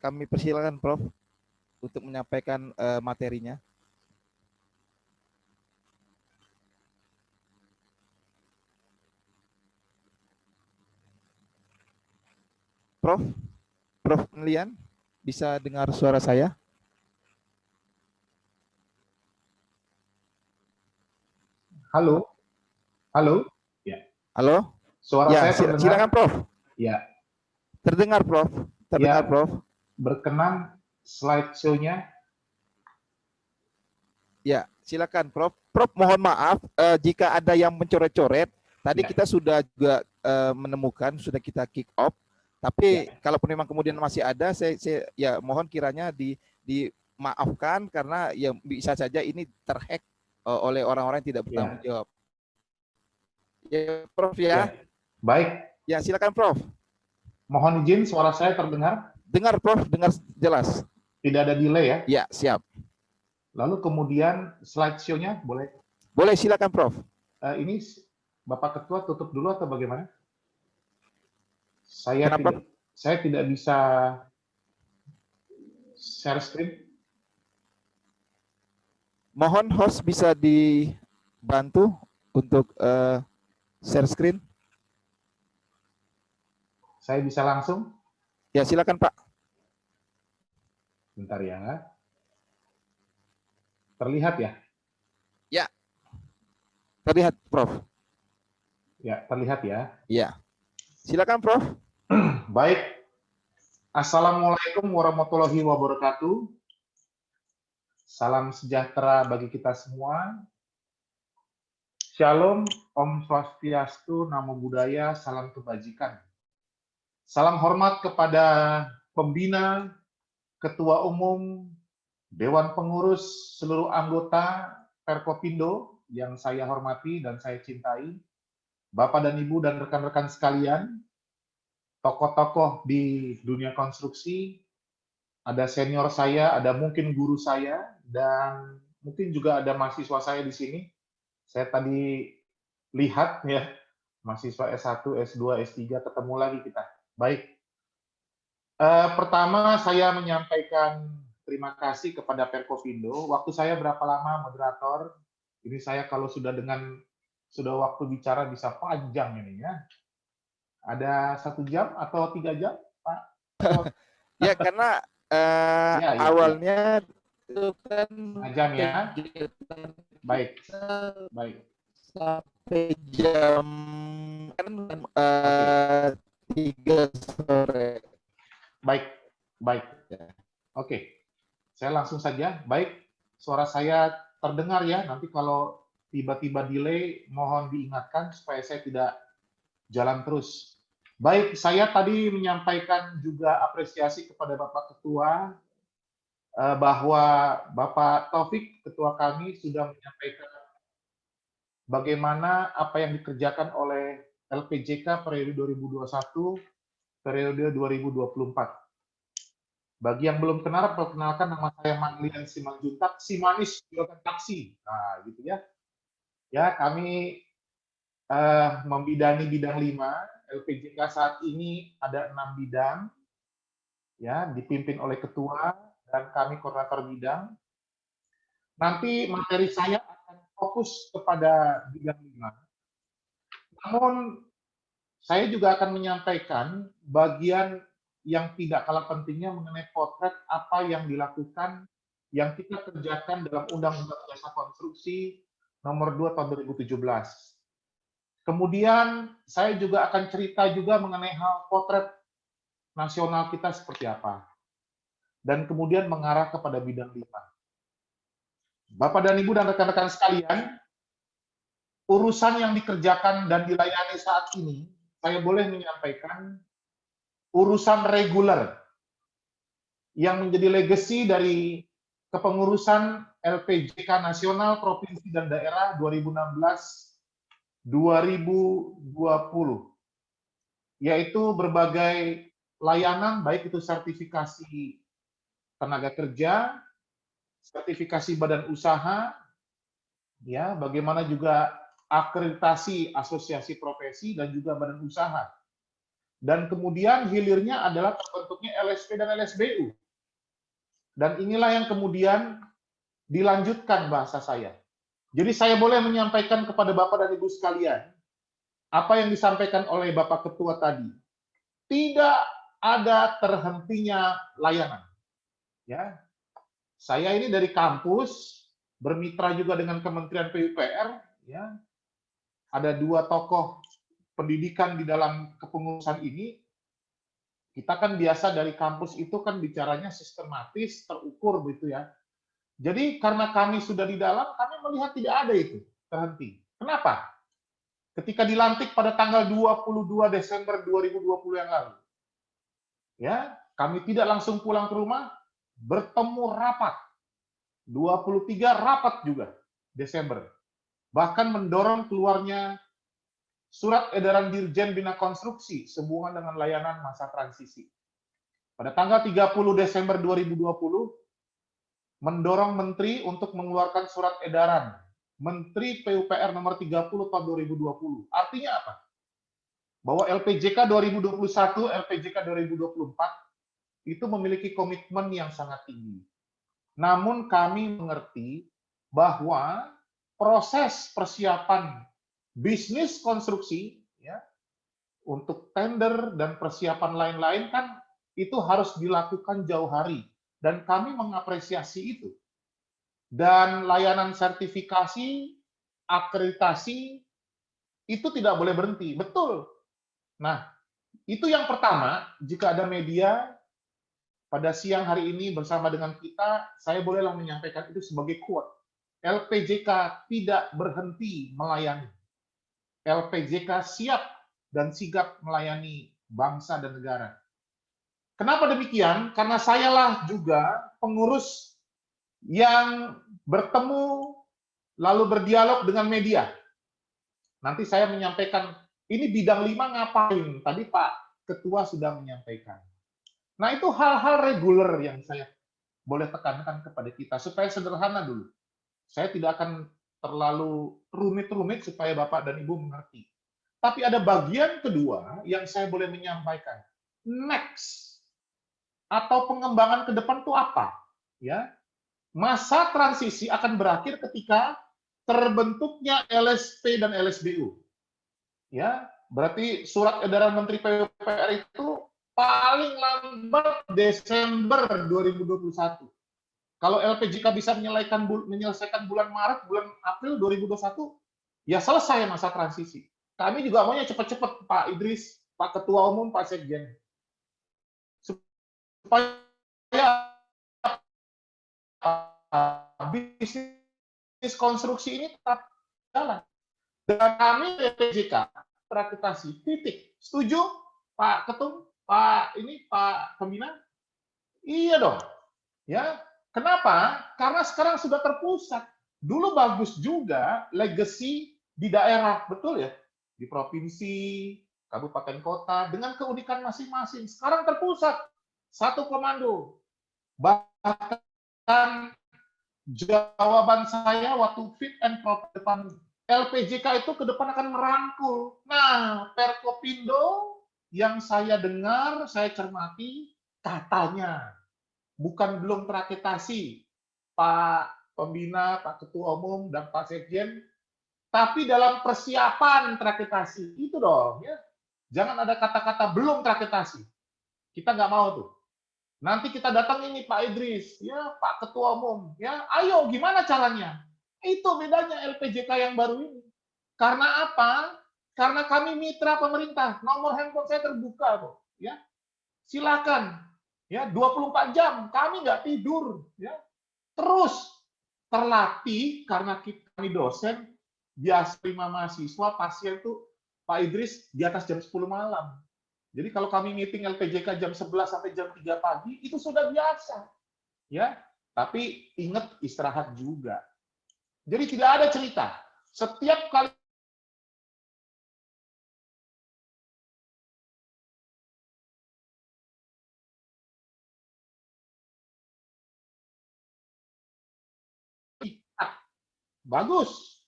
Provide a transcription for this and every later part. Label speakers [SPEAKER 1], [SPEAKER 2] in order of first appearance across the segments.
[SPEAKER 1] kami persilakan Prof untuk menyampaikan materinya. Prof Lian, bisa dengar suara saya?
[SPEAKER 2] Halo, halo, ya.
[SPEAKER 1] Halo,
[SPEAKER 2] Suara
[SPEAKER 1] ya,
[SPEAKER 2] saya terdengar?
[SPEAKER 1] silakan Prof.
[SPEAKER 2] Ya.
[SPEAKER 1] Terdengar Prof. Terdengar
[SPEAKER 2] Ya,
[SPEAKER 1] Prof.
[SPEAKER 2] berkenan slideshow-nya?
[SPEAKER 1] Ya, silakan Prof. Prof, mohon maaf jika ada yang mencoret-coret. Tadi
[SPEAKER 2] Ya.
[SPEAKER 1] kita sudah juga menemukan, sudah kita kick off. Tapi kalaupun memang kemudian masih ada, saya ya mohon kiranya dimaafkan karena ya bisa saja ini terhack oleh orang-orang yang tidak bertanggung jawab. Ya, Prof ya.
[SPEAKER 2] Ya. Baik.
[SPEAKER 1] Ya, silakan Prof.
[SPEAKER 2] Mohon izin, suara saya terdengar?
[SPEAKER 1] Dengar Prof, dengar jelas.
[SPEAKER 2] Tidak ada delay ya?
[SPEAKER 1] Ya, siap.
[SPEAKER 2] Lalu kemudian slideshow-nya boleh?
[SPEAKER 1] Boleh, silakan Prof.
[SPEAKER 2] Ini Bapak Ketua tutup dulu atau bagaimana?
[SPEAKER 1] Kenapa?
[SPEAKER 2] Saya tidak bisa share screen.
[SPEAKER 1] Mohon host bisa dibantu untuk share screen.
[SPEAKER 2] Saya bisa langsung?
[SPEAKER 1] Ya, silakan Pak.
[SPEAKER 2] Bentar ya. Terlihat ya?
[SPEAKER 1] Ya. Terlihat, Prof.
[SPEAKER 2] Ya, terlihat ya?
[SPEAKER 1] Ya. Silakan, Prof.
[SPEAKER 2] Baik. Assalamualaikum warahmatullahi wabarakatuh. Salam sejahtera bagi kita semua. Shalom, Om Swastiastu, Namo Buddhaya, salam kebajikan. Salam hormat kepada pembina, ketua umum, dewan pengurus, seluruh anggota Perkopindo yang saya hormati dan saya cintai, Bapak dan Ibu dan rekan-rekan sekalian, tokoh-tokoh di dunia konstruksi, ada senior saya, ada mungkin guru saya, dan mungkin juga ada mahasiswa saya di sini. Saya tadi lihat ya, mahasiswa S1, S2, S3, ketemu lagi kita. Baik. Pertama saya menyampaikan terima kasih kepada Perkopindo. Waktu saya berapa lama moderator? Ini saya kalau sudah waktu bicara bisa panjang ini ya. Ada 1 jam atau 3 jam, Pak?
[SPEAKER 1] Ya, karena awalnya itu kan
[SPEAKER 2] 1 jam ya. Baik.
[SPEAKER 1] Sampai jam 3 sore.
[SPEAKER 2] Baik. Oke. Saya langsung saja. Baik. Suara saya terdengar ya. Nanti kalau tiba-tiba delay, mohon diingatkan supaya saya tidak jalan terus. Baik, saya tadi menyampaikan juga apresiasi kepada Bapak Ketua bahwa Bapak Taufik, Ketua kami, sudah menyampaikan bagaimana apa yang dikerjakan oleh LPJK periode 2021, periode 2024. Bagi yang belum kenal, perkenalkan nama saya Manglian Simanjuntak, si manis juragan taksi. Nah, gitu ya. Ya, kami membidangi bidang 5. LPJK saat ini ada 6 bidang, ya, dipimpin oleh ketua dan kami koordinator bidang. Nanti materi saya akan fokus kepada bidang 5. Namun saya juga akan menyampaikan bagian yang tidak kalah pentingnya mengenai potret apa yang dilakukan, yang kita kerjakan dalam Undang-Undang Jasa Konstruksi Nomor 2 Tahun 2017. Kemudian saya juga akan cerita juga mengenai hal potret nasional kita seperti apa. Dan kemudian mengarah kepada bidang 5. Bapak dan Ibu dan rekan-rekan sekalian, urusan yang dikerjakan dan dilayani saat ini, saya boleh menyampaikan urusan reguler yang menjadi legacy dari kepengurusan LPJK nasional, provinsi, dan daerah 2016-2020, yaitu berbagai layanan, baik itu sertifikasi tenaga kerja, sertifikasi badan usaha, ya, bagaimana juga akreditasi asosiasi profesi dan juga badan usaha. dan kemudian hilirnya adalah terbentuknya LSP dan LSBU. Dan inilah yang kemudian dilanjutkan bahasa saya. Jadi saya boleh menyampaikan kepada Bapak dan Ibu sekalian, apa yang disampaikan oleh Bapak Ketua tadi. Tidak ada terhentinya layanan. Ya, saya ini dari kampus, bermitra juga dengan Kementerian PUPR, ya, ada 2 tokoh pendidikan di dalam kepengurusan ini. Kita kan biasa dari kampus itu kan bicaranya sistematis, terukur begitu ya. Jadi karena kami sudah di dalam, kami melihat tidak ada itu terhenti. Kenapa? Ketika dilantik pada tanggal 22 Desember 2020 yang lalu, ya, kami tidak langsung pulang ke rumah, bertemu rapat. 23 rapat juga Desember. Bahkan mendorong keluarnya Surat Edaran Dirjen Bina Konstruksi sehubungan dengan layanan masa transisi. Pada tanggal 30 Desember 2020, mendorong Menteri untuk mengeluarkan surat edaran Menteri PUPR nomor 30 tahun 2020. Artinya apa? Bahwa LPJK 2021, LPJK 2024 itu memiliki komitmen yang sangat tinggi. Namun kami mengerti bahwa proses persiapan bisnis konstruksi ya untuk tender dan persiapan lain-lain kan itu harus dilakukan jauh hari dan kami mengapresiasi itu. Dan layanan sertifikasi, akreditasi itu tidak boleh berhenti. Betul. Nah, itu yang pertama, jika ada media pada siang hari ini bersama dengan kita, saya bolehlah menyampaikan itu sebagai quote. LPJK tidak berhenti melayani. LPJK siap dan sigap melayani bangsa dan negara. Kenapa demikian? Karena sayalah juga pengurus yang bertemu lalu berdialog dengan media. Nanti saya menyampaikan, ini bidang 5 ngapain? Tadi Pak Ketua sudah menyampaikan. Nah, itu hal-hal reguler yang saya boleh tekankan kepada kita, supaya sederhana dulu. Saya tidak akan terlalu rumit-rumit supaya Bapak dan Ibu mengerti. Tapi ada bagian kedua yang saya boleh menyampaikan. Next, atau pengembangan ke depan itu apa? Ya, masa transisi akan berakhir ketika terbentuknya LSP dan LSBU. Ya, berarti surat edaran Menteri PUPR itu paling lambat Desember 2021. Kalau LPJK bisa menyelesaikan bulan Maret, bulan April 2021, ya selesai masa transisi. Kami juga maunya cepat-cepat, Pak Idris, Pak Ketua Umum, Pak Sekjen. Supaya bisnis konstruksi ini tetap jalan. Dan kami LPJK, terakreditasi, titik. Setuju, Pak Ketum, Pak Pembina? Iya dong. Ya, kenapa? Karena sekarang sudah terpusat. Dulu bagus juga legacy di daerah, betul ya? Di provinsi, kabupaten kota, dengan keunikan masing-masing. Sekarang terpusat, satu komando. Bahkan jawaban saya waktu fit and proper depan LPJK itu ke depan akan merangkul. Nah, Perkopindo yang saya dengar, saya cermati, katanya bukan belum terakreditasi Pak Pembina, Pak Ketua Umum, dan Pak Sekjen, tapi dalam persiapan terakreditasi. Itu dong, ya. Jangan ada kata-kata belum terakreditasi. Kita nggak mau tuh. Nanti kita datang ini Pak Idris, ya Pak Ketua Umum, ya ayo gimana caranya? Itu bedanya LPJK yang baru ini. Karena apa? Karena kami mitra pemerintah. Nomor handphone saya terbuka kok, ya. Silakan. Ya, 24 jam kami nggak tidur, ya. Terus terlatih karena kami dosen biasa terima mahasiswa pasien itu Pak Idris di atas jam 10 malam. Jadi kalau kami meeting LPJK jam 11 sampai jam 3 pagi itu sudah biasa. Ya. Tapi ingat istirahat juga. Jadi tidak ada cerita. Setiap kali bagus.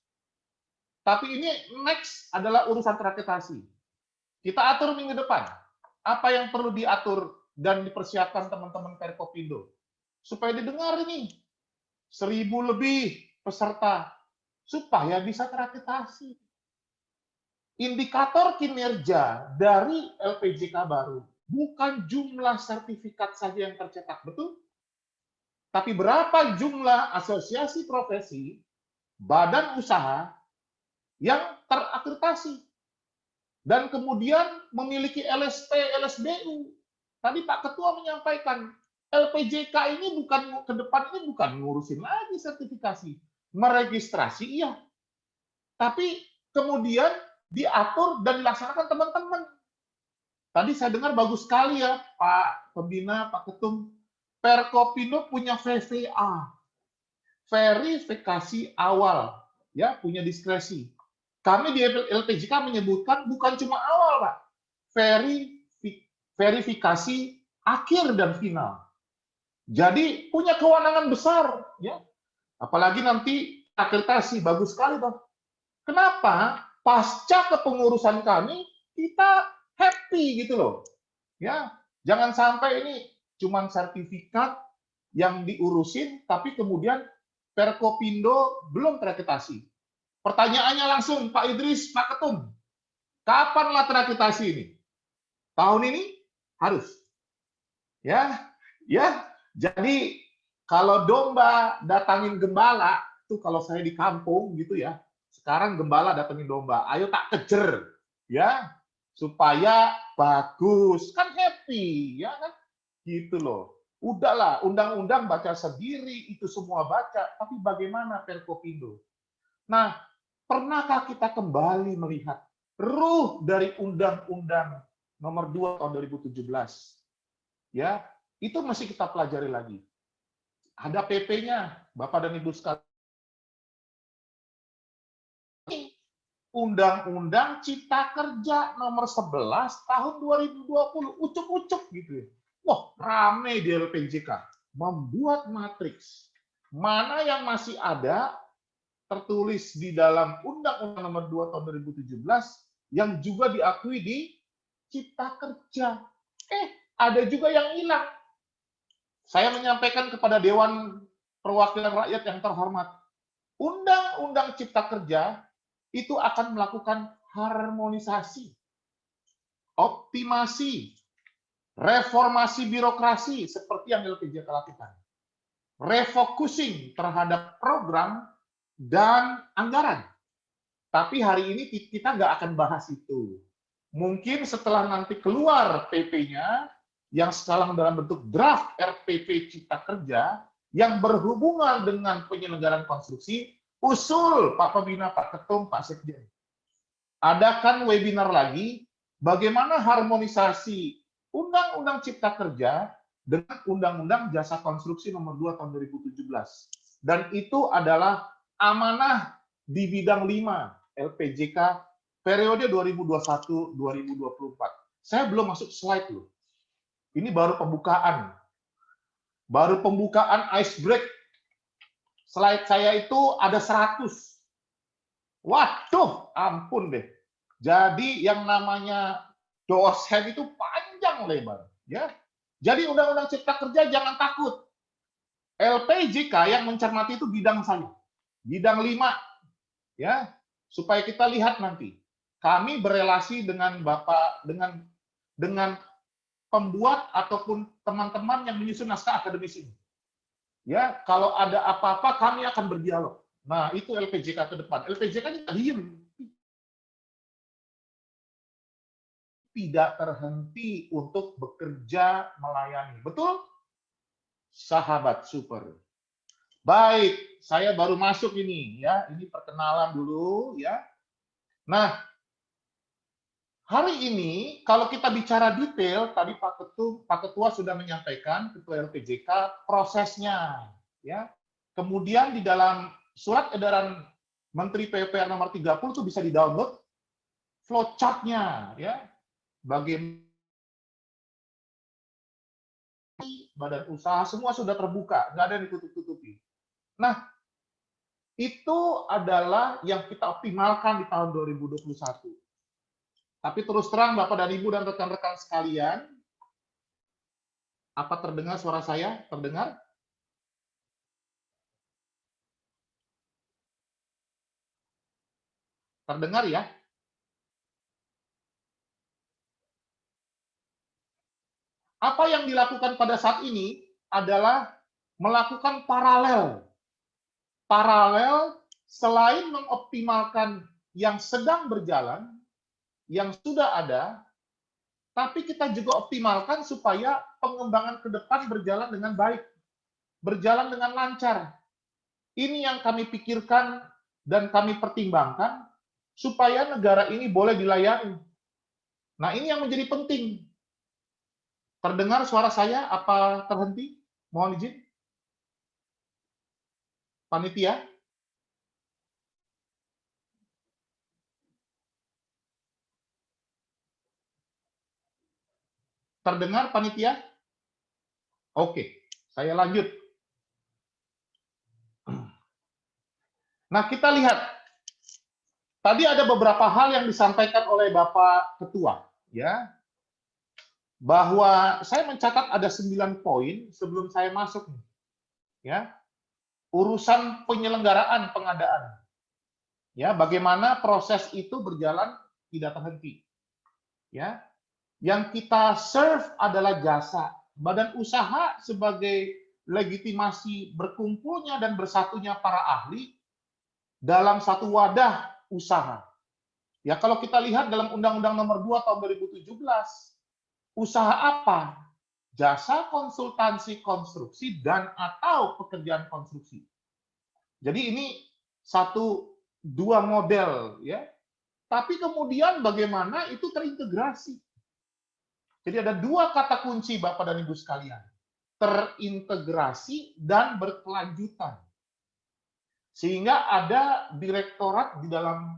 [SPEAKER 2] Tapi ini next adalah urusan terakreditasi. Kita atur minggu depan. Apa yang perlu diatur dan dipersiapkan teman-teman Perkopindo? Supaya didengar ini, 1.000 lebih peserta, supaya bisa terakreditasi. Indikator kinerja dari LPJK baru bukan jumlah sertifikat saja yang tercetak, betul? Tapi berapa jumlah asosiasi profesi, badan usaha yang terakreditasi dan kemudian memiliki LSP, LSBU. Tadi Pak Ketua menyampaikan, LPJK ini bukan ke depan ini bukan ngurusin lagi sertifikasi, meregistrasi iya, tapi kemudian diatur dan dilaksanakan teman-teman. Tadi saya dengar bagus sekali ya Pak Pembina, Pak Ketum, Perkopindo punya VVA, verifikasi awal, ya punya diskresi. Kami di LPJK menyebutkan bukan cuma awal, Pak, verifikasi akhir dan final. Jadi punya kewenangan besar, ya. Apalagi nanti akreditasi bagus sekali, Bang. Kenapa? Pasca kepengurusan kami kita happy gitu loh. Ya, jangan sampai ini cuma sertifikat yang diurusin tapi kemudian Perkopindo belum terakreditasi. Pertanyaannya langsung Pak Idris, Pak Ketum, kapanlah terakreditasi ini? Tahun ini harus. Ya, ya. Jadi kalau domba datangin gembala, tuh kalau saya di kampung gitu ya. Sekarang gembala datangin domba, ayo tak kejar, ya, supaya bagus, kan happy, ya kan? Gitu loh. Udahlah, undang-undang baca sendiri, itu semua baca, tapi bagaimana Perkopindo? Nah, pernahkah kita kembali melihat ruh dari Undang-Undang Nomor 2 tahun 2017? Ya, itu masih kita pelajari lagi. Ada PP-nya, Bapak dan Ibu sekalian. Undang-Undang Cipta Kerja Nomor 11 tahun 2020, ucuk-ucuk gitu ya. Wah, rame di LPJK, membuat matriks. Mana yang masih ada tertulis di dalam Undang-Undang Nomor 2 tahun 2017 yang juga diakui di Cipta Kerja. Ada juga yang hilang. Saya menyampaikan kepada Dewan Perwakilan Rakyat yang terhormat, Undang-Undang Cipta Kerja itu akan melakukan harmonisasi, optimasi, reformasi birokrasi seperti yang LPJK lakukan. Refocusing terhadap program dan anggaran. Tapi hari ini kita nggak akan bahas itu. Mungkin setelah nanti keluar PP-nya, yang sekarang dalam bentuk draft RPP Cipta Kerja, yang berhubungan dengan penyelenggaraan konstruksi, usul Pak Pembina, Pak Ketum, Pak Sekjen. Adakan webinar lagi, bagaimana harmonisasi Undang-Undang Cipta Kerja dengan Undang-Undang Jasa Konstruksi Nomor 2 tahun 2017. Dan itu adalah amanah di bidang 5 LPJK periode 2021-2024. Saya belum masuk slide loh. Ini baru pembukaan. Baru pembukaan ice break. Slide saya itu ada 100. Waduh, ampun deh. Jadi yang namanya dosen itu panjang lebar, ya. Jadi Undang-Undang Cipta Kerja jangan takut. LPJK yang mencermati itu bidang saya. Bidang 5, ya. Supaya kita lihat nanti. Kami berelasi dengan Bapak, dengan pembuat ataupun teman-teman yang menyusun naskah akademis ini. Ya, kalau ada apa-apa kami akan berdialog. Nah, itu LPJK ke depan. LPJK ini diem. Tidak terhenti untuk bekerja melayani. Betul? Sahabat super. Baik, saya baru masuk ini ya. Ini perkenalan dulu ya. Nah, hari ini kalau kita bicara detail, tadi Pak Ketua sudah menyampaikan, Ketua LPJK prosesnya ya. Kemudian di dalam surat edaran Menteri PUPR nomor 30 itu bisa di-download flowchart-nya ya. Bagaimana badan usaha semua sudah terbuka, nggak ada yang ditutup-tutupi. Nah, itu adalah yang kita optimalkan di tahun 2021. Tapi terus terang Bapak dan Ibu dan rekan-rekan sekalian, apa terdengar suara saya? Terdengar? Terdengar ya? Apa yang dilakukan pada saat ini adalah melakukan paralel. Paralel selain mengoptimalkan yang sedang berjalan, yang sudah ada, tapi kita juga optimalkan supaya pengembangan ke depan berjalan dengan baik, berjalan dengan lancar. Ini yang kami pikirkan dan kami pertimbangkan supaya negara ini boleh dilayani. Nah, ini yang menjadi penting. Terdengar suara saya? Apa terhenti? Mohon izin. Panitia? Terdengar panitia? Oke, saya lanjut. Nah, kita lihat. Tadi ada beberapa hal yang disampaikan oleh Bapak Ketua, ya. Bahwa saya mencatat ada 9 poin sebelum saya masuk, ya. Urusan penyelenggaraan pengadaan. Ya, bagaimana proses itu berjalan tidak terhenti. Ya. Yang kita serve adalah jasa. Badan usaha sebagai legitimasi berkumpulnya dan bersatunya para ahli dalam satu wadah usaha. Ya, kalau kita lihat dalam Undang-Undang Nomor 2 Tahun 2017, usaha apa? Jasa konsultansi konstruksi dan atau pekerjaan konstruksi. Jadi ini dua model, ya. Tapi kemudian bagaimana itu terintegrasi? Jadi ada dua kata kunci Bapak dan Ibu sekalian. Terintegrasi dan berkelanjutan. Sehingga ada direktorat di dalam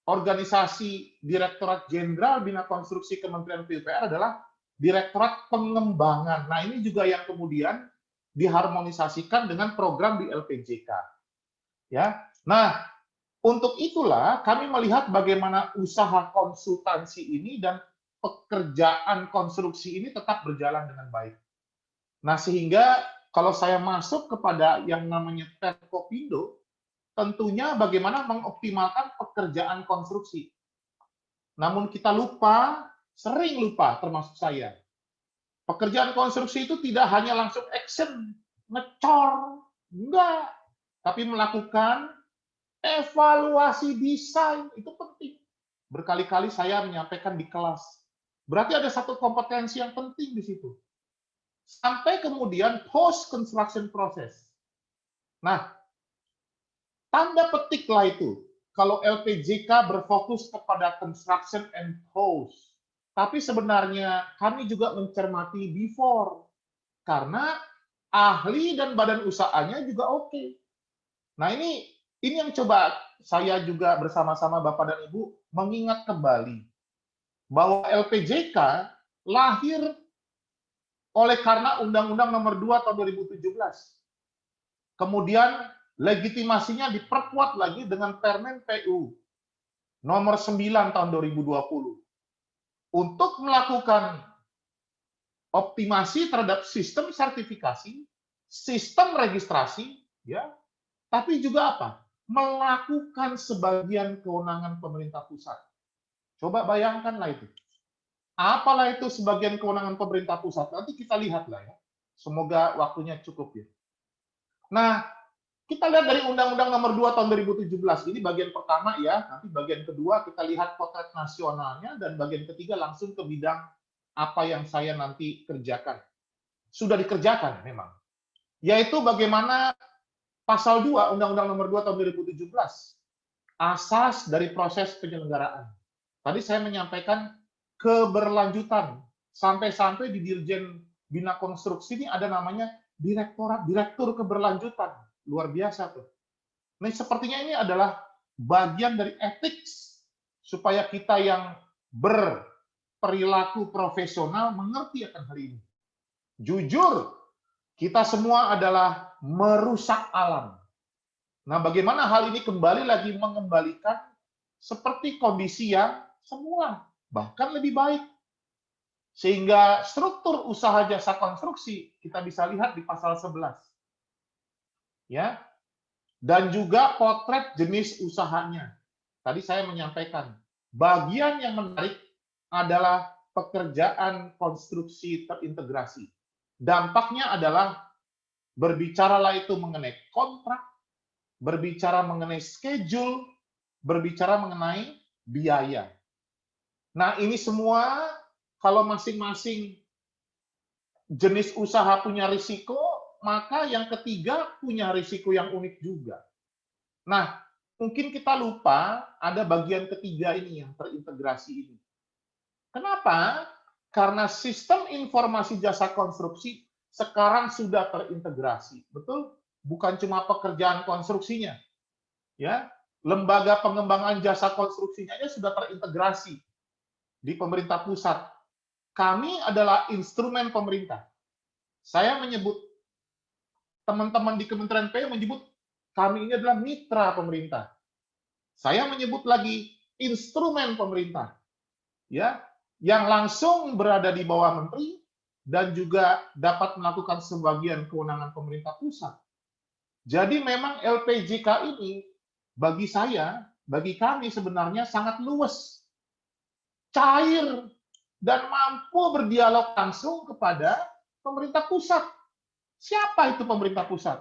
[SPEAKER 2] organisasi Direktorat Jenderal Bina Konstruksi Kementerian PUPR adalah Direktorat Pengembangan. Nah, ini juga yang kemudian diharmonisasikan dengan program di LPJK. Ya. Nah, untuk itulah kami melihat bagaimana usaha konsultansi ini dan pekerjaan konstruksi ini tetap berjalan dengan baik. Nah, sehingga kalau saya masuk kepada yang namanya Perkopindo, tentunya bagaimana mengoptimalkan pekerjaan konstruksi. Namun kita lupa, sering lupa termasuk saya. Pekerjaan konstruksi itu tidak hanya langsung action, ngecor, enggak. Tapi melakukan evaluasi desain, itu penting. Berkali-kali saya menyampaikan di kelas. Berarti ada satu kompetensi yang penting di situ. Sampai kemudian post-construction process. Nah, tanda petiklah itu. Kalau LPJK berfokus kepada construction and post. Tapi sebenarnya kami juga mencermati before. Karena ahli dan badan usahanya juga oke. Nah, ini yang coba saya juga bersama-sama Bapak dan Ibu mengingat kembali bahwa LPJK lahir oleh karena Undang-Undang Nomor 2 Tahun 2017. Kemudian legitimasinya diperkuat lagi dengan Permen PU Nomor 9 Tahun 2020 untuk melakukan optimasi terhadap sistem sertifikasi, sistem registrasi, ya, tapi juga apa? Melakukan sebagian kewenangan pemerintah pusat. Coba bayangkanlah itu. Apalah itu sebagian kewenangan pemerintah pusat? Nanti kita lihatlah ya. Semoga waktunya cukup ya. Nah, kita lihat dari Undang-Undang Nomor 2 Tahun 2017. Ini bagian pertama ya. Nanti bagian kedua kita lihat potret nasionalnya dan bagian ketiga langsung ke bidang apa yang saya nanti kerjakan. Sudah dikerjakan memang. Yaitu bagaimana Pasal 2 Undang-Undang Nomor 2 Tahun 2017. Asas dari proses penyelenggaraan. Tadi saya menyampaikan keberlanjutan. Sampai-sampai di Dirjen Bina Konstruksi ini ada namanya Direktur Keberlanjutan. Luar biasa tuh. Nah, sepertinya ini adalah bagian dari etik supaya kita yang berperilaku profesional mengerti akan hal ini. Jujur, kita semua adalah merusak alam. Nah, bagaimana hal ini kembali lagi mengembalikan seperti kondisi yang semula, bahkan lebih baik. Sehingga struktur usaha jasa konstruksi kita bisa lihat di pasal 11. Ya. Dan juga potret jenis usahanya. Tadi saya menyampaikan, bagian yang menarik adalah pekerjaan konstruksi terintegrasi. Dampaknya adalah berbicaralah itu mengenai kontrak, berbicara mengenai schedule, berbicara mengenai biaya. Nah, ini semua kalau masing-masing jenis usaha punya risiko, maka yang ketiga punya risiko yang unik juga. Nah, mungkin kita lupa ada bagian ketiga ini yang terintegrasi ini. Kenapa? Karena sistem informasi jasa konstruksi sekarang sudah terintegrasi. Betul? Bukan cuma pekerjaan konstruksinya. Ya, lembaga pengembangan jasa konstruksinya sudah terintegrasi di pemerintah pusat. Kami adalah instrumen pemerintah. Saya menyebut, teman-teman di Kementerian PU menyebut kami ini adalah mitra pemerintah. Saya menyebut lagi instrumen pemerintah, ya, yang langsung berada di bawah menteri dan juga dapat melakukan sebagian kewenangan pemerintah pusat. Jadi memang LPJK ini bagi saya, bagi kami sebenarnya sangat luas, cair, dan mampu berdialog langsung kepada pemerintah pusat. Siapa itu pemerintah pusat?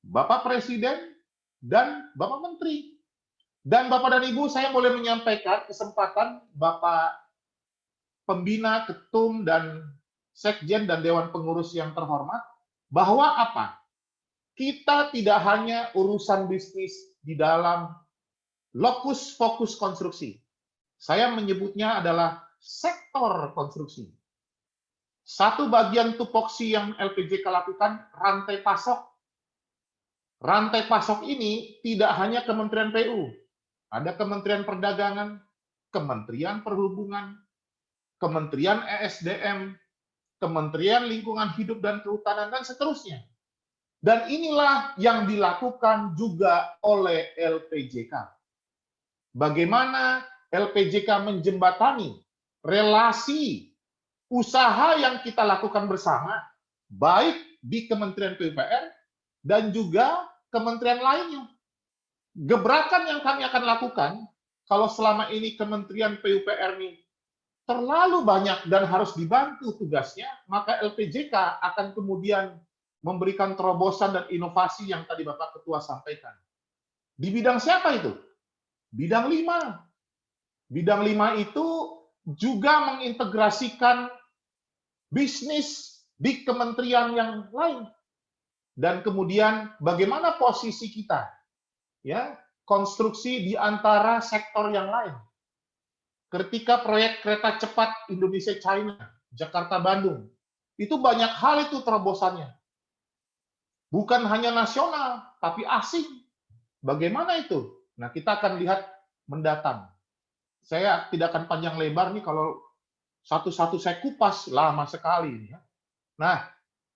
[SPEAKER 2] Bapak Presiden dan Bapak Menteri. Dan Bapak dan Ibu, saya boleh menyampaikan kesempatan Bapak Pembina, Ketum, dan Sekjen dan Dewan Pengurus yang terhormat, bahwa apa? Kita tidak hanya urusan bisnis di dalam lokus fokus konstruksi. Saya menyebutnya adalah sektor konstruksi. Satu bagian tupoksi yang LPJK lakukan, rantai pasok. Rantai pasok ini tidak hanya Kementerian PU, ada Kementerian Perdagangan, Kementerian Perhubungan, Kementerian ESDM, Kementerian Lingkungan Hidup dan Kehutanan, dan seterusnya. Dan inilah yang dilakukan juga oleh LPJK. Bagaimana LPJK menjembatani relasi usaha yang kita lakukan bersama, baik di Kementerian PUPR dan juga kementerian lainnya. Gebrakan yang kami akan lakukan, kalau selama ini Kementerian PUPR ini terlalu banyak dan harus dibantu tugasnya, maka LPJK akan kemudian memberikan terobosan dan inovasi yang tadi Bapak Ketua sampaikan. Di bidang siapa itu? Bidang 5. Bidang 5 itu juga mengintegrasikan bisnis di kementerian yang lain. Dan kemudian bagaimana posisi kita? Ya, konstruksi di antara sektor yang lain. Ketika proyek kereta cepat Indonesia-China, Jakarta-Bandung, itu banyak hal itu terobosannya. Bukan hanya nasional, tapi asing. Bagaimana itu? Nah, kita akan lihat mendatang. Saya tidak akan panjang lebar nih kalau satu-satu saya kupas, lama sekali. Nah,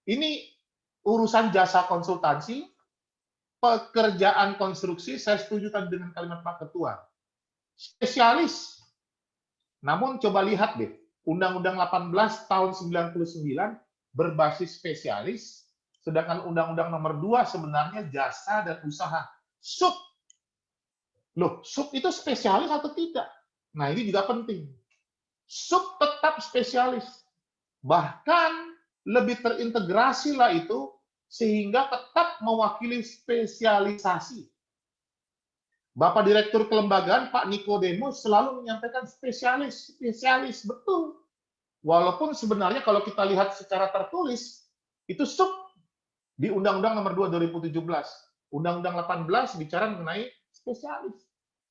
[SPEAKER 2] ini urusan jasa konsultansi, pekerjaan konstruksi, saya setuju tadi dengan kalimat Pak Ketua. Spesialis. Namun coba lihat deh, Undang-Undang 18 tahun 99 berbasis spesialis, sedangkan Undang-Undang nomor 2 sebenarnya jasa dan usaha. Sub. Loh, sub itu spesialis atau tidak? Nah, ini juga penting. Sub tetap spesialis. Bahkan lebih terintegrasi lah itu, sehingga tetap mewakili spesialisasi. Bapak Direktur Kelembagaan, Pak Nikodemus, selalu menyampaikan spesialis, spesialis, betul. Walaupun sebenarnya kalau kita lihat secara tertulis, itu sub di Undang-Undang nomor 2 2017. Undang-Undang 18 bicara mengenai spesialis.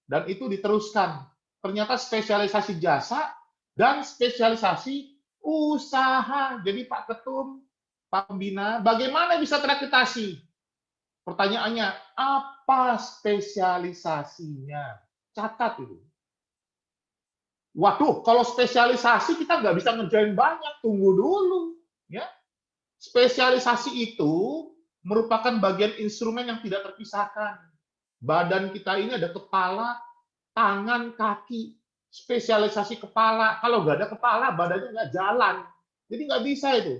[SPEAKER 2] Dan itu diteruskan. Ternyata spesialisasi jasa dan spesialisasi usaha. Jadi Pak Ketum, Pak Pembina, bagaimana bisa terakreditasi? Pertanyaannya, apa spesialisasinya? Catat itu. Waduh, kalau spesialisasi kita nggak bisa ngerjain banyak, tunggu dulu. Ya. Spesialisasi itu merupakan bagian instrumen yang tidak terpisahkan. Badan kita ini ada kepala, tangan, kaki, spesialisasi kepala. Kalau nggak ada kepala, badannya nggak jalan. Jadi nggak bisa itu.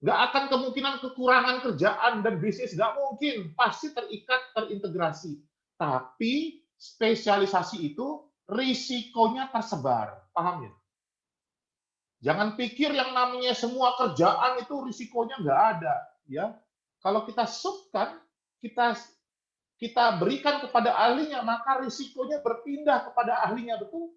[SPEAKER 2] Nggak akan kemungkinan kekurangan kerjaan dan bisnis, nggak mungkin. Pasti terikat, terintegrasi. Tapi spesialisasi itu risikonya tersebar. Paham ya? Jangan pikir yang namanya semua kerjaan itu risikonya nggak ada. Ya, kalau kita subkan, kita kita berikan kepada ahlinya, maka risikonya berpindah kepada ahlinya, betul?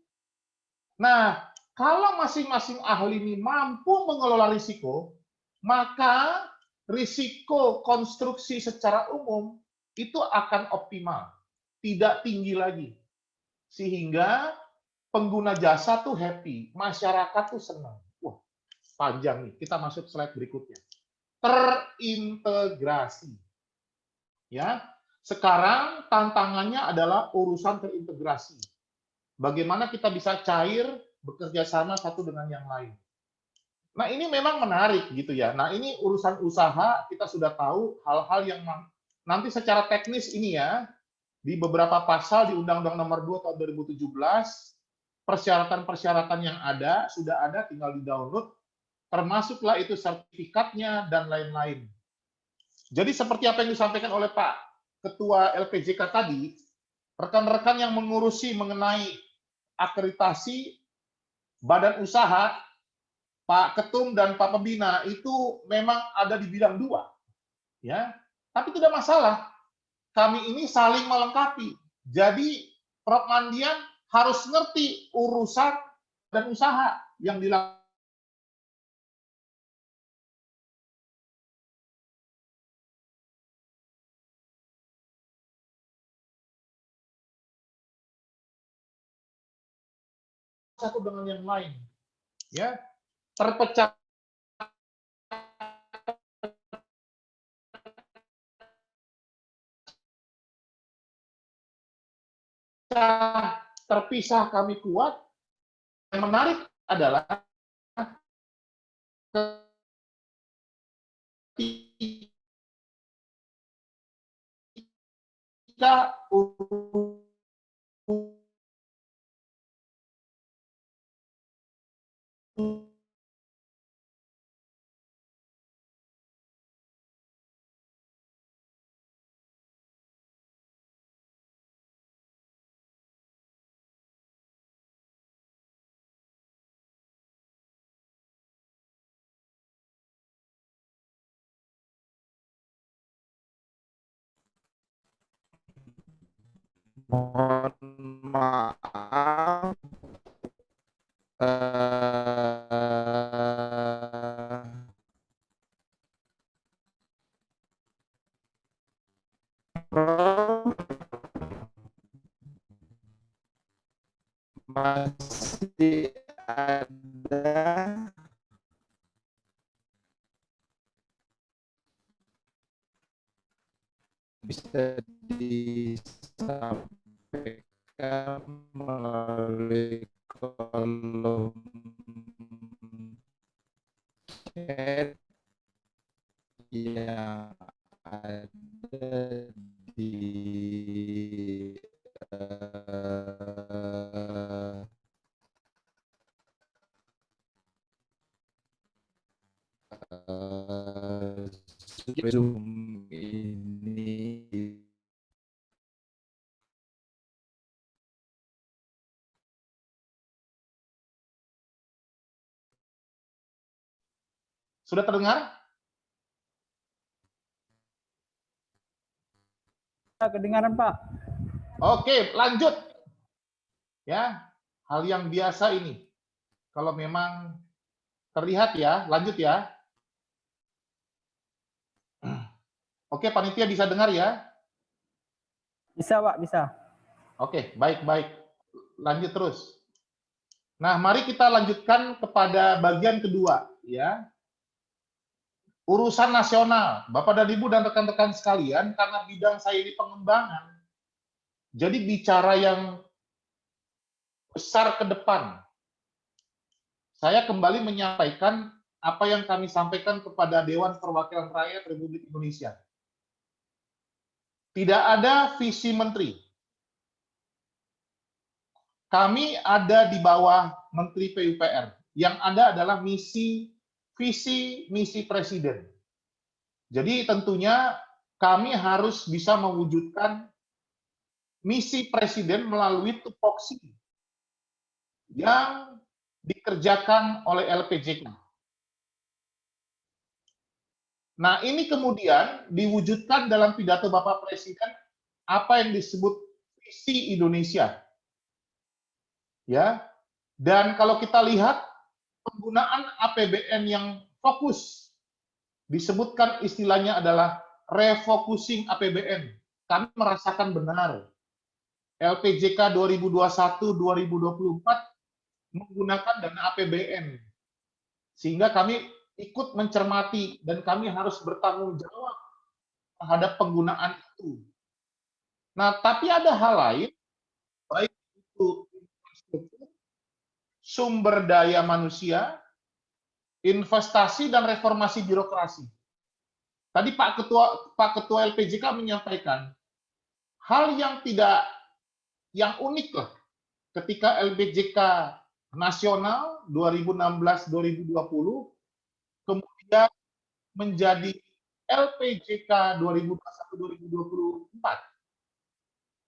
[SPEAKER 2] Nah, kalau masing-masing ahli ini mampu mengelola risiko, maka risiko konstruksi secara umum itu akan optimal, tidak tinggi lagi. Sehingga pengguna jasa tuh happy, masyarakat tuh senang. Wah, panjang nih. Kita masuk slide berikutnya. Terintegrasi. Ya, sekarang tantangannya adalah urusan terintegrasi. Bagaimana kita bisa cair bekerja sama satu dengan yang lain. Nah, ini memang menarik gitu ya. Nah, ini urusan usaha, kita sudah tahu hal-hal yang nanti secara teknis ini ya, di beberapa pasal di Undang-Undang Nomor 2 tahun 2017, persyaratan-persyaratan yang ada, sudah ada, tinggal di-download, termasuklah itu sertifikatnya dan lain-lain. Jadi seperti apa yang disampaikan oleh Pak Ketua LPJK tadi, rekan-rekan yang mengurusi mengenai akreditasi badan usaha, Pak Ketum dan Pak Pembina itu memang ada di bidang 2, ya. Tapi tidak masalah. Kami ini saling melengkapi. Jadi Prof Mandian harus ngerti urusan dan usaha yang dilakukan. Satu dengan yang lain, ya, terpecah terpisah kami kuat. Yang menarik adalah ketika
[SPEAKER 1] Mohon maaf. Masih ada, bisa disampaikan melalui kolom chat yang ada di Zoom ini.
[SPEAKER 2] sudah terdengar?
[SPEAKER 3] Kedengaran, Pak.
[SPEAKER 2] Oke, lanjut. Ya, hal yang biasa ini. Kalau memang terlihat ya, lanjut ya. Oke, panitia bisa dengar ya?
[SPEAKER 3] Bisa, Pak, bisa.
[SPEAKER 2] Oke, baik-baik. Lanjut terus. Nah, mari kita lanjutkan kepada bagian kedua, ya. Urusan nasional. Bapak dan Ibu dan rekan-rekan sekalian, karena bidang saya ini pengembangan, jadi bicara yang besar ke depan. Saya kembali menyampaikan apa yang kami sampaikan kepada Dewan Perwakilan Rakyat Republik Indonesia. Tidak ada visi menteri. kami ada di bawah Menteri PUPR. Yang ada adalah visi misi presiden. Jadi tentunya kami harus bisa mewujudkan misi presiden melalui tupoksi yang dikerjakan oleh LPJK. Nah, ini kemudian diwujudkan dalam pidato Bapak Presiden apa yang disebut visi Indonesia. Ya. Dan kalau kita lihat penggunaan APBN yang fokus disebutkan istilahnya adalah refocusing APBN. Kami merasakan benar LPJK 2021-2024 menggunakan dana APBN. Sehingga kami ikut mencermati dan kami harus bertanggung jawab terhadap penggunaan itu. Nah, tapi ada hal lain, baik itu infrastruktur, sumber daya manusia, investasi dan reformasi birokrasi. Tadi Pak Ketua LPJK menyampaikan hal yang unik lah ketika LPJK nasional 2016-2020 kemudian menjadi LPJK 2021-2024.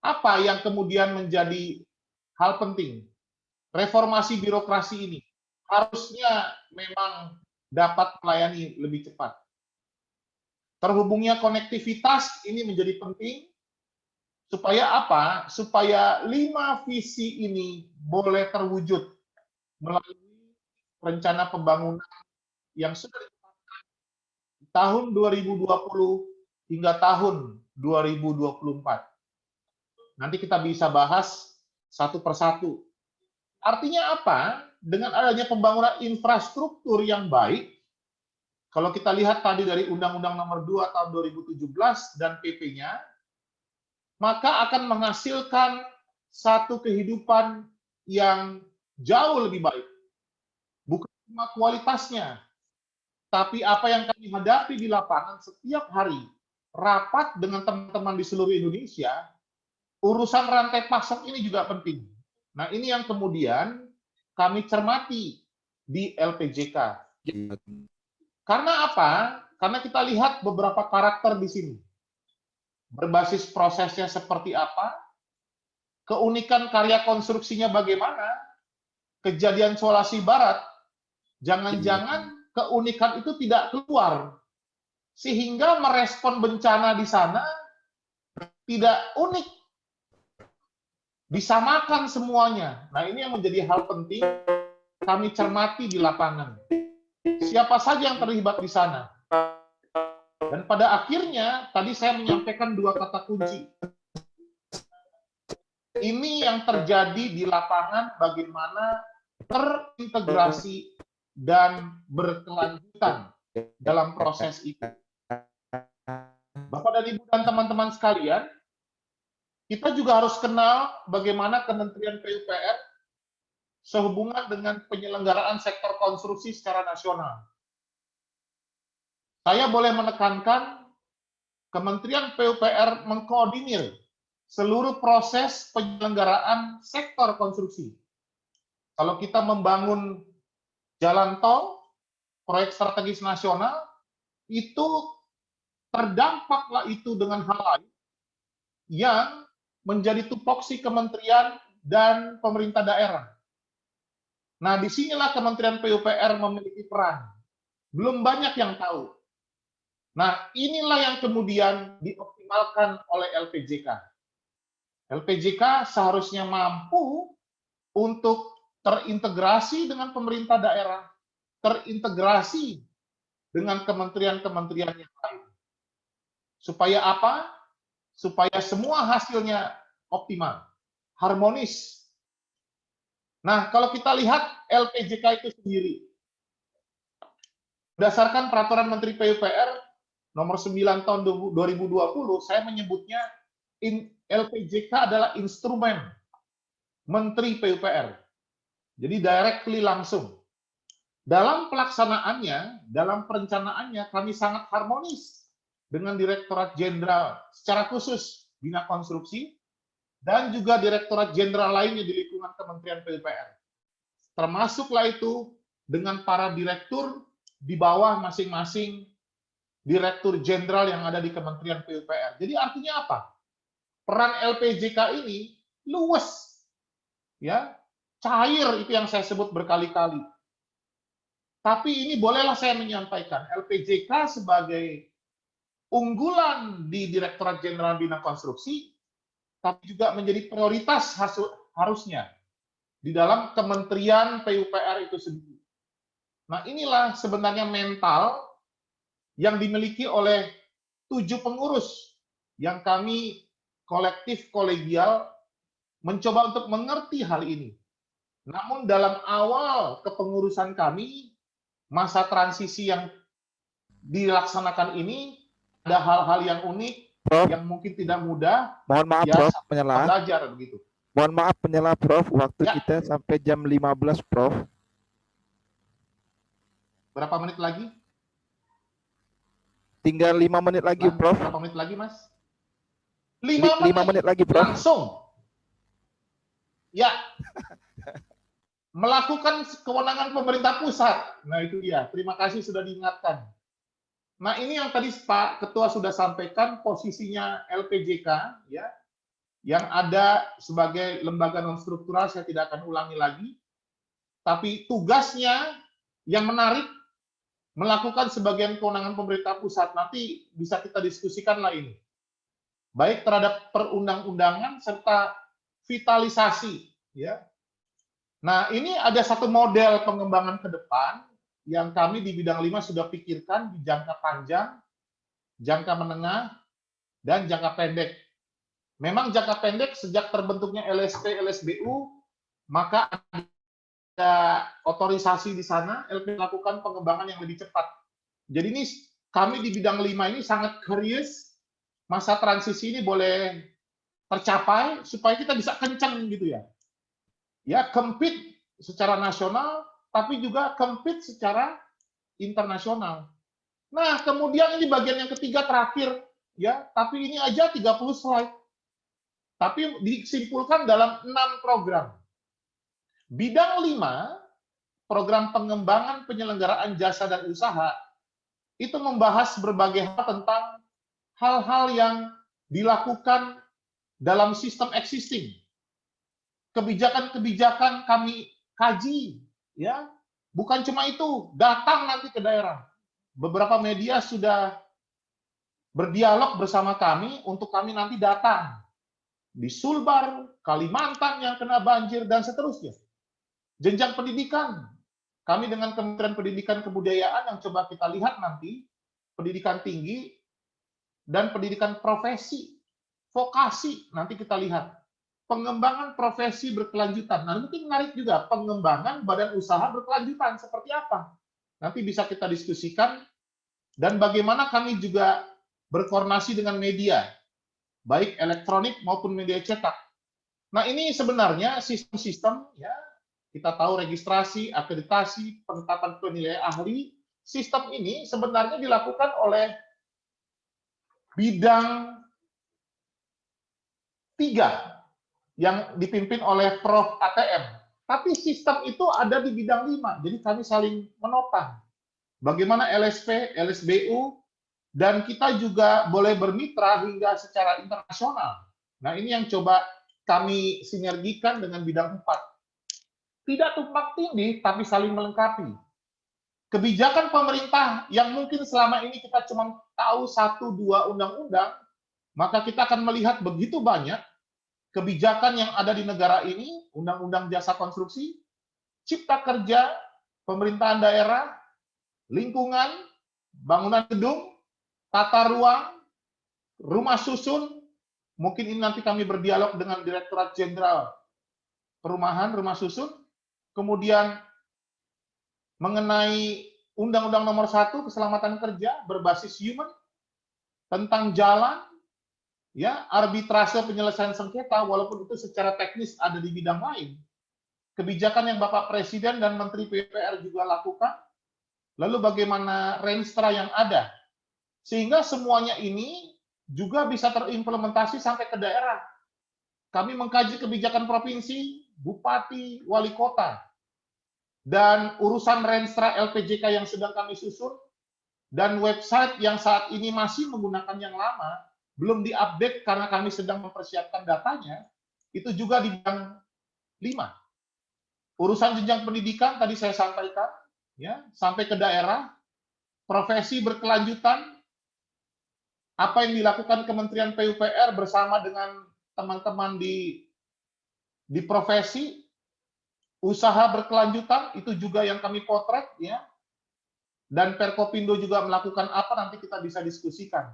[SPEAKER 2] Apa yang kemudian menjadi hal penting? Reformasi birokrasi ini harusnya memang dapat melayani lebih cepat. Terhubungnya konektivitas ini menjadi penting. Supaya apa? Supaya 5 visi ini boleh terwujud melalui rencana pembangunan yang sudah ditetapkan di tahun 2020 hingga tahun 2024. Nanti kita bisa bahas satu persatu. Artinya apa? Dengan adanya pembangunan infrastruktur yang baik, kalau kita lihat tadi dari Undang-Undang Nomor 2 tahun 2017 dan PP-nya, maka akan menghasilkan satu kehidupan yang jauh lebih baik. Bukan cuma kualitasnya, tapi apa yang kami hadapi di lapangan setiap hari, rapat dengan teman-teman di seluruh Indonesia, urusan rantai pasok ini juga penting. Nah, ini yang kemudian kami cermati di LPJK. Karena apa? Karena kita lihat beberapa karakter di sini. Berbasis prosesnya seperti apa, keunikan karya konstruksinya bagaimana, kejadian Sulawesi Barat, jangan-jangan keunikan itu tidak keluar, sehingga merespon bencana di sana tidak unik, disamakan semuanya. Nah, ini yang menjadi hal penting kami cermati di lapangan. Siapa saja yang terlibat di sana. Dan pada akhirnya, tadi saya menyampaikan 2 kata kunci. Ini yang terjadi di lapangan bagaimana terintegrasi dan berkelanjutan dalam proses itu. Bapak dan Ibu dan teman-teman sekalian, kita juga harus kenal bagaimana Kementerian PUPR sehubungan dengan penyelenggaraan sektor konstruksi secara nasional. Saya boleh menekankan Kementerian PUPR mengkoordinir seluruh proses penyelenggaraan sektor konstruksi. Kalau kita membangun jalan tol, proyek strategis nasional, itu terdampaklah itu dengan hal lain yang menjadi tupoksi kementerian dan pemerintah daerah. Nah, disinilah Kementerian PUPR memiliki peran. Belum banyak yang tahu. Nah, inilah yang kemudian dioptimalkan oleh LPJK. LPJK seharusnya mampu untuk terintegrasi dengan pemerintah daerah, terintegrasi dengan kementerian-kementerian yang lain. Supaya apa? Supaya semua hasilnya optimal, harmonis. Nah, kalau kita lihat LPJK itu sendiri, berdasarkan Peraturan Menteri PUPR Nomor 9 tahun 2020, saya menyebutnya LPJK adalah instrumen Menteri PUPR. Jadi directly langsung. Dalam pelaksanaannya, dalam perencanaannya, kami sangat harmonis dengan Direktorat Jenderal secara khusus Bina Konstruksi dan juga direktorat jenderal lainnya di lingkungan Kementerian PUPR. Termasuklah itu dengan para direktur di bawah masing-masing direktur jenderal yang ada di Kementerian PUPR. Jadi artinya apa? Peran LPJK ini luwes, ya, cair, itu yang saya sebut berkali-kali. Tapi ini bolehlah saya menyampaikan, LPJK sebagai unggulan di Direktorat Jenderal Bina Konstruksi, tapi juga menjadi prioritas harusnya di dalam Kementerian PUPR itu sendiri. Nah, inilah sebenarnya mental yang dimiliki oleh 7 pengurus yang kami kolektif kolegial mencoba untuk mengerti hal ini. Namun dalam awal kepengurusan kami, masa transisi yang dilaksanakan ini, ada hal-hal yang unik,
[SPEAKER 1] Prof,
[SPEAKER 2] yang mungkin tidak mudah,
[SPEAKER 1] mohon maaf
[SPEAKER 2] ya,
[SPEAKER 1] Prof, penyela.
[SPEAKER 2] belajar begitu.
[SPEAKER 1] Mohon maaf penyela Prof, waktu
[SPEAKER 2] Ya.
[SPEAKER 1] kita sampai jam 15 Prof.
[SPEAKER 2] Berapa menit lagi?
[SPEAKER 1] Tinggal 5 menit lagi Prof.
[SPEAKER 2] Berapa menit lagi, Mas? 5
[SPEAKER 1] menit lagi Prof.
[SPEAKER 2] Langsung. Ya. Melakukan kewenangan pemerintah pusat. Nah, itu dia. Terima kasih sudah diingatkan. Nah, ini yang tadi Pak Ketua sudah sampaikan, posisinya LPJK, ya, yang ada sebagai lembaga non struktural, saya tidak akan ulangi lagi. Tapi tugasnya yang menarik, melakukan sebagian kewenangan pemerintah pusat. Nanti bisa kita diskusikanlah ini. Baik terhadap perundang-undangan serta vitalisasi, ya. Nah, ini ada satu model pengembangan ke depan yang kami di bidang 5 sudah pikirkan di jangka panjang, jangka menengah, dan jangka pendek. Memang jangka pendek sejak terbentuknya LSP, LSBU, maka ada otorisasi di sana, LP melakukan pengembangan yang lebih cepat. Jadi ini kami di bidang 5 ini sangat curious, masa transisi ini boleh tercapai supaya kita bisa kencang gitu ya. Ya, compete secara nasional, tapi juga compete secara internasional. Nah, kemudian ini bagian yang ketiga terakhir, ya, tapi ini aja 30 slide. Tapi disimpulkan dalam 6 program. Bidang 5, program pengembangan penyelenggaraan jasa dan usaha, itu membahas berbagai hal tentang hal-hal yang dilakukan dalam sistem existing. Kebijakan-kebijakan kami kaji, ya. Bukan cuma itu, datang nanti ke daerah. Beberapa media sudah berdialog bersama kami untuk kami nanti datang di Sulbar, Kalimantan yang kena banjir dan seterusnya. Jenjang pendidikan, kami dengan Kementerian Pendidikan Kebudayaan yang coba kita lihat nanti, pendidikan tinggi dan pendidikan profesi, vokasi nanti kita lihat. Pengembangan profesi berkelanjutan. Nah, mungkin menarik juga pengembangan badan usaha berkelanjutan seperti apa. Nanti bisa kita diskusikan dan bagaimana kami juga berkoordinasi dengan media, baik elektronik maupun media cetak. Nah, ini sebenarnya sistem-sistem, ya, kita tahu registrasi, akreditasi, penetapan penilaian ahli, sistem ini sebenarnya dilakukan oleh bidang 3 yang dipimpin oleh Prof. ATM. Tapi sistem itu ada di bidang 5, jadi kami saling menopang. Bagaimana LSP, LSBU, dan kita juga boleh bermitra hingga secara internasional. Nah, ini yang coba kami sinergikan dengan bidang 4. Tidak tumpang tindih, tapi saling melengkapi. Kebijakan pemerintah yang mungkin selama ini kita cuma tahu 1-2 undang-undang, maka kita akan melihat begitu banyak kebijakan yang ada di negara ini, Undang-Undang Jasa Konstruksi, Cipta Kerja, pemerintahan daerah, lingkungan, bangunan gedung, tata ruang, rumah susun, mungkin ini nanti kami berdialog dengan Direktorat Jenderal Perumahan, Rumah Susun, kemudian mengenai Undang-Undang Nomor 1 Keselamatan Kerja berbasis human, tentang jalan, ya, arbitrase penyelesaian sengketa, walaupun itu secara teknis ada di bidang lain. Kebijakan yang Bapak Presiden dan Menteri PUPR juga lakukan, lalu bagaimana renstra yang ada, sehingga semuanya ini juga bisa terimplementasi sampai ke daerah. kami mengkaji kebijakan provinsi, bupati, wali kota, dan urusan Renstra LPJK yang sedang kami susun, dan website yang saat ini masih menggunakan yang lama, belum diupdate karena kami sedang mempersiapkan datanya, itu juga di bidang 5. Urusan jenjang pendidikan tadi saya sampaikan, ya, sampai ke daerah, profesi berkelanjutan, apa yang dilakukan Kementerian PUPR bersama dengan teman-teman di profesi, usaha berkelanjutan, itu juga yang kami potret, ya. Dan Perkopindo juga melakukan apa, nanti kita bisa diskusikan.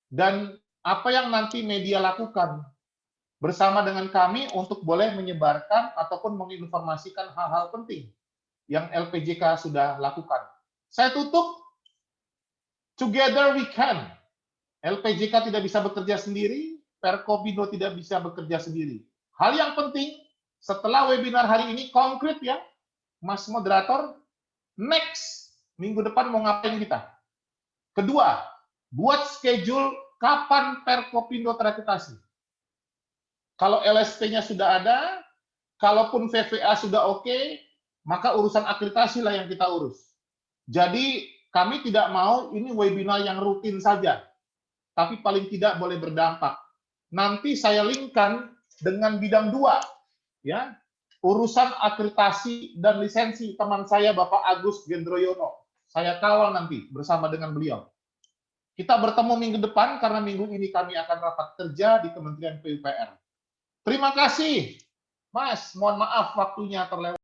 [SPEAKER 2] Dan apa yang nanti media lakukan bersama dengan kami untuk boleh menyebarkan ataupun menginformasikan hal-hal penting yang LPJK sudah lakukan. Saya tutup, together we can. LPJK tidak bisa bekerja sendiri, Perkopindo tidak bisa bekerja sendiri. Hal yang penting, setelah webinar hari ini konkret ya, Mas Moderator, next, minggu depan mau ngapain kita? Kedua, buat schedule kapan Perkopindo terakreditasi. Kalau LSP-nya sudah ada, kalaupun VVA sudah oke, maka urusan akreditasi lah yang kita urus. Jadi kami tidak mau ini webinar yang rutin saja, tapi paling tidak boleh berdampak. Nanti saya linkkan dengan bidang 2, ya, urusan akreditasi dan lisensi teman saya Bapak Agus Gendroyono. Saya kawal nanti bersama dengan beliau. Kita bertemu minggu depan karena minggu ini kami akan rapat kerja di Kementerian PUPR. Terima kasih, Mas. Mohon maaf waktunya terlewat.